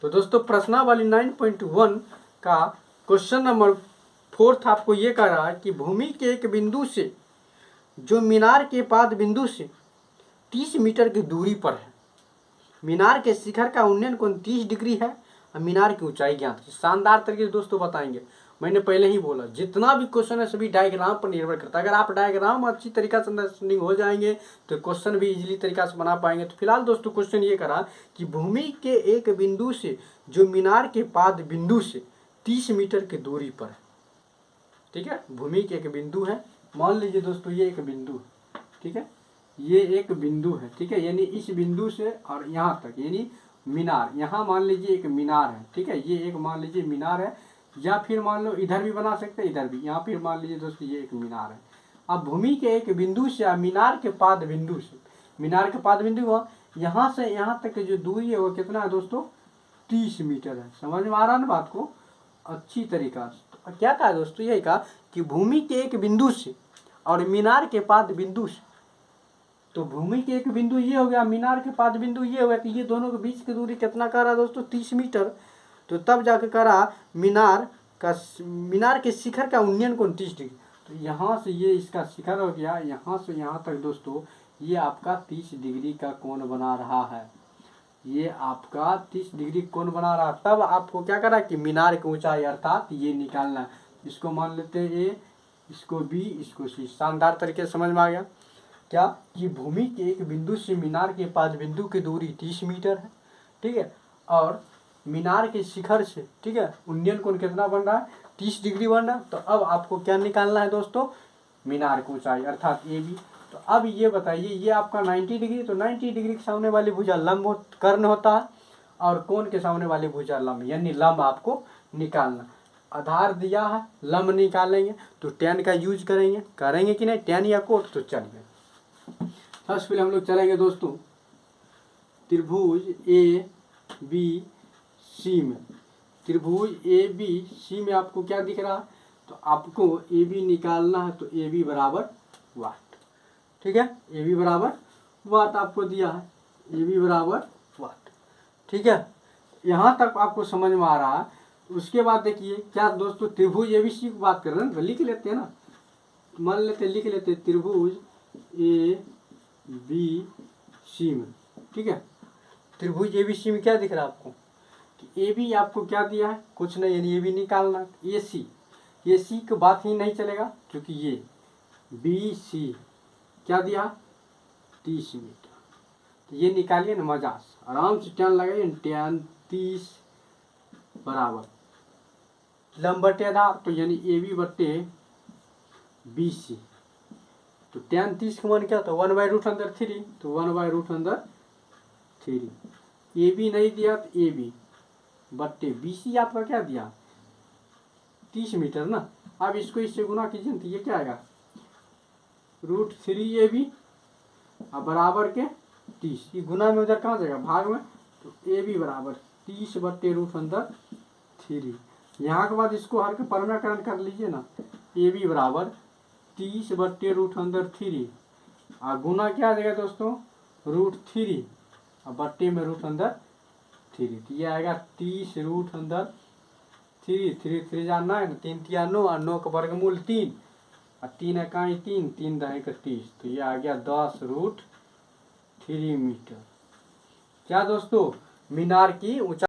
तो दोस्तों प्रश्नावली 9.1 का क्वेश्चन नंबर 4 आपको ये कह रहा है कि भूमि के एक बिंदु से जो मीनार के पाद बिंदु से 30 मीटर की दूरी पर है, मीनार के शिखर का उन्नयन कोण 30 डिग्री है और मीनार की ऊंचाई ज्ञात है। शानदार तरीके से दोस्तों बताएंगे। मैंने पहले ही बोला जितना भी क्वेश्चन है सभी डायग्राम पर निर्भर करता है। अगर आप डायग्राम अच्छी तरीका से अंडरस्टैंडिंग हो जाएंगे तो क्वेश्चन भी इजीली तरीका से बना पाएंगे। तो फिलहाल दोस्तों क्वेश्चन ये करा कि भूमि के एक बिंदु से जो मीनार के पाद बिंदु से 30 मीटर की दूरी पर है, ठीक है। भूमि के एक बिंदु है, मान लीजिए दोस्तों ये एक बिंदु है, ठीक है, ये एक बिंदु है, ठीक है, यानी इस बिंदु से और यहाँ तक यानी मीनार, यहाँ मान लीजिए एक मीनार है, ठीक है, ये एक मान लीजिए मीनार है, या फिर मान लो इधर भी बना सकते हैं, इधर भी, यहाँ फिर मान लीजिए दोस्तों ये एक मीनार है। अब भूमि के एक बिंदु से मीनार के पाद बिंदु से, मीनार के पाद बिंदु हुआ यहाँ से यहाँ तक की जो दूरी है वो कितना है दोस्तों 30 मीटर है। समझ में आ रहा है ना बात को अच्छी तरीका से। तो क्या कहा दोस्तों, यही कहा कि भूमि के एक बिंदु से और मीनार के पाद बिंदु से, तो भूमि के एक बिंदु ये हो गया, मीनार के पाद बिंदु ये हो गया, तो ये दोनों के बीच की दूरी कितना कर रहा है दोस्तों 30 मीटर। तो तब जाके करा मीनार के शिखर का उन्नयन कोण 30 डिग्री। तो यहाँ से ये इसका शिखर हो गया, यहाँ से यहाँ तक दोस्तों ये आपका 30 डिग्री का कोण बना रहा है, ये आपका 30 डिग्री कोण बना रहा है। तब आपको क्या करा कि मीनार की ऊंचाई अर्थात ये निकालना है। इसको मान लेते हैं ए, इसको बी, इसको सी। शानदार तरीके से समझ में आ गया क्या कि भूमि के एक बिंदु से मीनार के पाद बिंदु की दूरी 30 मीटर है, ठीक है, और मीनार के शिखर से, ठीक है, उन्नयन कोण कितना बन रहा है 30 डिग्री बन रहा है। तो अब आपको क्या निकालना है दोस्तों, मीनार की ऊंचाई अर्थात ए बी। तो अब ये बताइए ये आपका 90 डिग्री, तो 90 डिग्री के सामने वाली भुजा लंब कर्ण होता है और कोण के सामने वाली भुजा लंब, यानी लंब आपको निकालना। आधार दिया है, लंब निकालेंगे तो tan का यूज करेंगे कि नहीं, tan या कोट। तो चलिए सबसे पहले हम लोग चलेंगे दोस्तों त्रिभुज ए बी सी में। त्रिभुज ए बी सी में आपको क्या दिख रहा है, तो आपको ए बी निकालना है। तो ए बी बराबर वाट, ठीक है, ए बी बराबर वाट आपको दिया है, ए बी बराबर वाट, ठीक है। यहाँ तक आपको समझ में आ रहा है। उसके बाद देखिए क्या दोस्तों त्रिभुज ए बी सी की बात कर रहे हैं, लिख लेते हैं ना, मान लेते लिख लेते त्रिभुज ए बी सी में, ठीक है। त्रिभुज ए बी सी में क्या दिख रहा है आपको कि ए बी आपको क्या दिया है, कुछ नहीं, यानी ए बी निकालना। ए सी की बात ही नहीं चलेगा क्योंकि ये बी सी क्या दिया 30 मीटर। तो ये निकालिए ना मजा से, आराम से tan लगाइए, tan 30 बराबर लंब बटे आधार, तो यानी ए बी बटे बी सी। तो tan 30 का मान क्या होता है 1/√3, तो 1/√3। ए बी नहीं दिया तो ए बी बट्टे बी सी आपका क्या दिया 30 मीटर ना। अब इसको इससे गुना कीजिए तो ये क्या आएगा √3AB अब बराबर के 30। ये गुना में उधर कहाँ जाएगा भाग में, तो ए बी बराबर 30 बट्टे √3। यहाँ के बाद इसको हर के परमाकरण कर लीजिए ना, ए बी बराबर 30 बट्टे √3 और गुना क्या आ जाएगा दोस्तों √3 और बट्टे में √3। तो ये आएगा 30 √3, 3 3 जा 9, 3 तिया 9 और 9 का वर्गमूल 3 और 3 इकाई 3, 3 दहे का 30। तो ये आ गया 10√3 मीटर। क्या दोस्तों मीनार की ऊंचाई